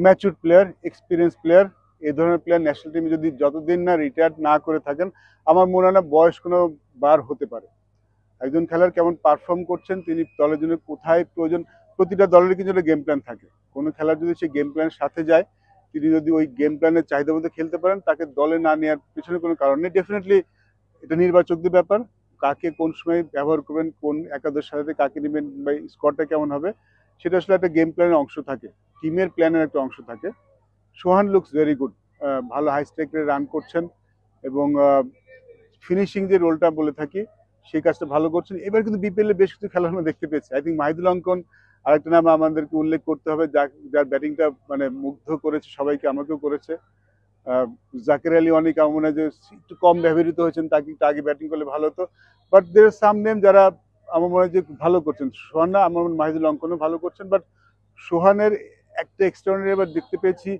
Mature player, experience player, এই ধরনের player national টিমে যদি যতদিন না রিটায়ার না করে থাকেন, আমার মনে হয় না বয়স কোনো বার হতে পারে। একজন খেলোয়াড় কেমন পারফর্ম করছেন, তিনি দলের জন্য কোথায় প্রয়োজন, প্রতিটা দলের কিন্তু একটা গেম প্ল্যান থাকে। কোনো খেলোয়াড় যদি সেই গেম প্ল্যানের সাথে যায়, তিনি যদি ওই গেম প্ল্যানের চাহিদা মতো খেলতে পারেন, তাকে দলে না নেওয়ার পিছনে কোনো কারণ নেই। ডেফিনেটলি এটা নির্বাচকদের ব্যাপার, কাকে কোন সময় ব্যবহার করবেন, কোন একাদশ সাথে কাকে নেবেন বা স্কোরটা কেমন হবে, সেটা আসলে একটা গেম প্ল্যানের অংশ থাকে, টিমের প্ল্যানের একটা অংশ থাকে। সোহান লুকস ভেরি গুড, ভালো হাই স্ট্রাইক রেটে রান করছেন এবং ফিনিশিং যে রোলটা বলে থাকি সেই কাজটা ভালো করছেন। এবার কিন্তু বিপিএল এ বেশ কিছু খেলা আমরা দেখতে পেয়েছি। আই থিঙ্ক মাহিদুল অঙ্কন আরেকটা নাম আমাদেরকে উল্লেখ করতে হবে, যার ব্যাটিংটা মানে মুগ্ধ করেছে সবাইকে, আমাকেও করেছে। জাকের আলী অনেক আমার মনে হয় যে একটু কম ব্যবহৃত হয়েছেন, তাকে একটু আগে ব্যাটিং করলে ভালো হতো। বাট দের সাম নেম যারা আমার মনে হয় যে ভালো করছেন। সোহান না, আমার মনে হয় মাহিদুল অঙ্কনও ভালো করছেন। বাট সোহানের একটা এক্সট্রাঅর্ডিনারি এবার দেখতে পেয়েছি,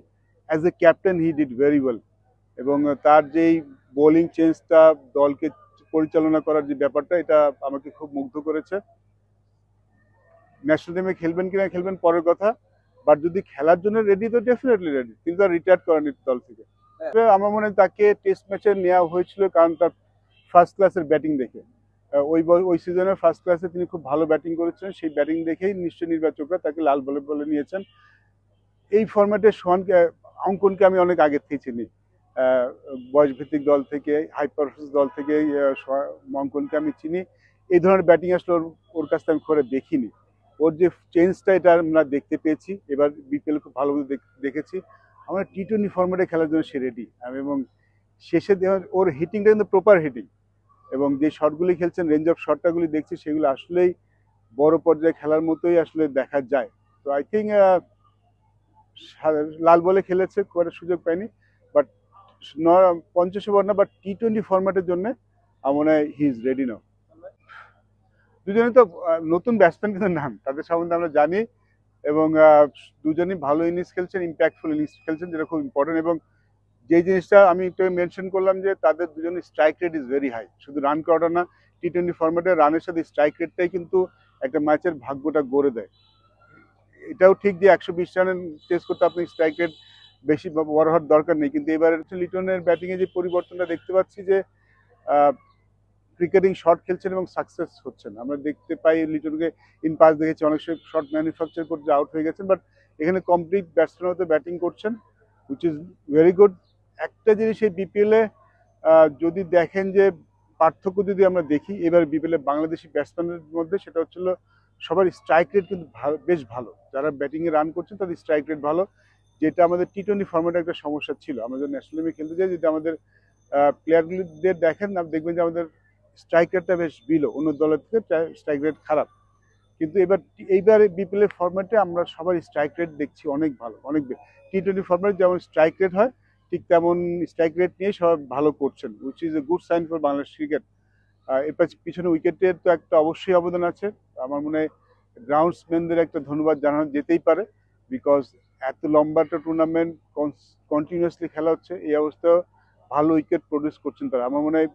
as a captain he did very well. এবং তার যেই বোলিং চেঞ্জটা, দলকে পরিচালনা করার যে ব্যাপারটা, এটা আমাকে খুব মুগ্ধ করেছে। ন্যাশনাল টিমে খেলবেন কিনা খেলবেন পরের কথা, বাট যদি খেলার জন্য রেডি তো ডেফিনেটলি রেডি। কিন্তু আর রিটায়ার করেনি দল থেকে। আমার মনে হয় তাকে টেস্ট ম্যাচে নেওয়া হয়েছিল কারণ তার ফার্স্ট ক্লাসের ব্যাটিং দেখে। ওই সিজনের ফার্স্ট ক্লাসে তিনি খুব ভালো ব্যাটিং করেছেন, সেই ব্যাটিং দেখেই নিশ্চয়ই নির্বাচকরা তাকে লাল বলে বলে নিয়েছেন। এই ফরম্যাটে সোহানকে, অঙ্কনকে আমি অনেক আগে থেকে চিনি, বয়স ভিত্তিক দল থেকে, হাই পারফরমেন্স দল থেকে অঙ্কনকে আমি চিনি। এই ধরনের ব্যাটিং আসলে ওর কাছ থেকে আমি করে দেখিনি। ওর যে চেঞ্জটা, এটা আমরা দেখতে পেয়েছি এবার বিপিএল, খুব ভালো দেখেছি। আমরা টি-20 ফরম্যাটে খেলার জন্য সে রেডি। এবং শেষে ওর হিটিংটা কিন্তু প্রপার হিটিং, এবং যে শটগুলি খেলছেন, রেঞ্জ অফ শটটাগুলি দেখছি, সেগুলো আসলেই বড় পর্যায়ে খেলার মতোই আসলে দেখা যায়। তো আই থিঙ্ক লাল বলে খেলেছে, খুব একটা সুযোগ পায়নি। বাট 50 ওভার না, বাট টি-20 ফরম্যাটের জন্য আমার মনে হয় হি ইজ রেডি নাও। দুজনে তো নতুন ব্যাটসম্যান কিন্তু নাম, তাদের সম্বন্ধে আমরা জানি। এবং দুজনই ভালো ইনিংস খেলছেন, ইম্প্যাক্টফুল ইনিংস খেলছেন, যেটা খুব ইম্পর্টেন্ট। এবং যে জিনিসটা আমি একটু মেনশন করলাম, যে তাদের দুজনের strike rate is very high. শুধু রান করাটা না, টি-20 ফরম্যাটে রানের সাথে স্ট্রাইক রেটটাই কিন্তু একটা ম্যাচের ভাগ্যটা গড়ে দেয়। এটাও ঠিক যে 120 রানের চেস করতে আপনি স্ট্রাইক রেট বেশি বড় হওয়ার দরকার নেই। কিন্তু এবার লিটনের ব্যাটিংয়ে যে পরিবর্তনটা দেখতে পাচ্ছি, যে ক্রিকেটিং শট খেলছেন এবং সাকসেস হচ্ছেন। আমরা দেখতে পাই লিটনকে ইন পাস দেখেছি, অনেক সময় শট ম্যানুফ্যাকচার করতে আউট হয়ে গেছেন, বাট এখানে কমপ্লিট ব্যাটসম্যানের মতো ব্যাটিং করছেন, হুইচ ইজ ভেরি গুড। একটা জিনিস এই বিপিএলে যদি দেখেন, যে পার্থক্য যদি আমরা দেখি এবার বিপিএলে বাংলাদেশি ব্যাটসম্যানের মধ্যে, সেটা হচ্ছিল সবার স্ট্রাইক রেট কিন্তু বেশ ভালো। যারা ব্যাটিংয়ে রান করছেন তাদের স্ট্রাইক রেট ভালো, যেটা আমাদের টি-20 ফরম্যাটে একটা সমস্যা ছিল। আমরা যদি ন্যাশনাল টিমে খেলতে যাই, যদি আমাদের প্লেয়ারগুলিদের দেখেন, দেখবেন যে আমাদের স্ট্রাইক রেটটা বেশ বিলো, অন্য দলের থেকে স্ট্রাইক রেট খারাপ। কিন্তু এইবার বিপিএল এর ফরম্যাটে আমরা সবার স্ট্রাইক রেট দেখছি অনেক ভালো, অনেক টি-20 ফরম্যাটে যেমন স্ট্রাইক রেট হয়, ঠিক তেমন স্ট্রাইক রেট নিয়ে সবাই ভালো করছেন, which is a good sign for Bangladesh cricket. এর পিছনে উইকেটের তো একটা অবশ্যই অবদান আছে। আমার মনে হয় গ্রাউন্ডসম্যানদের একটা ধন্যবাদ জানানো যেতেই পারে, বিকজ এত লম্বা একটা টুর্নামেন্ট কন্টিনিউয়াসলি খেলা হচ্ছে, এই অবস্থায় ভালো উইকেট প্রডিউস করছেন তারা। আমার মনে হয়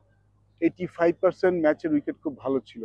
85% ম্যাচের উইকেট খুব ভালো ছিল।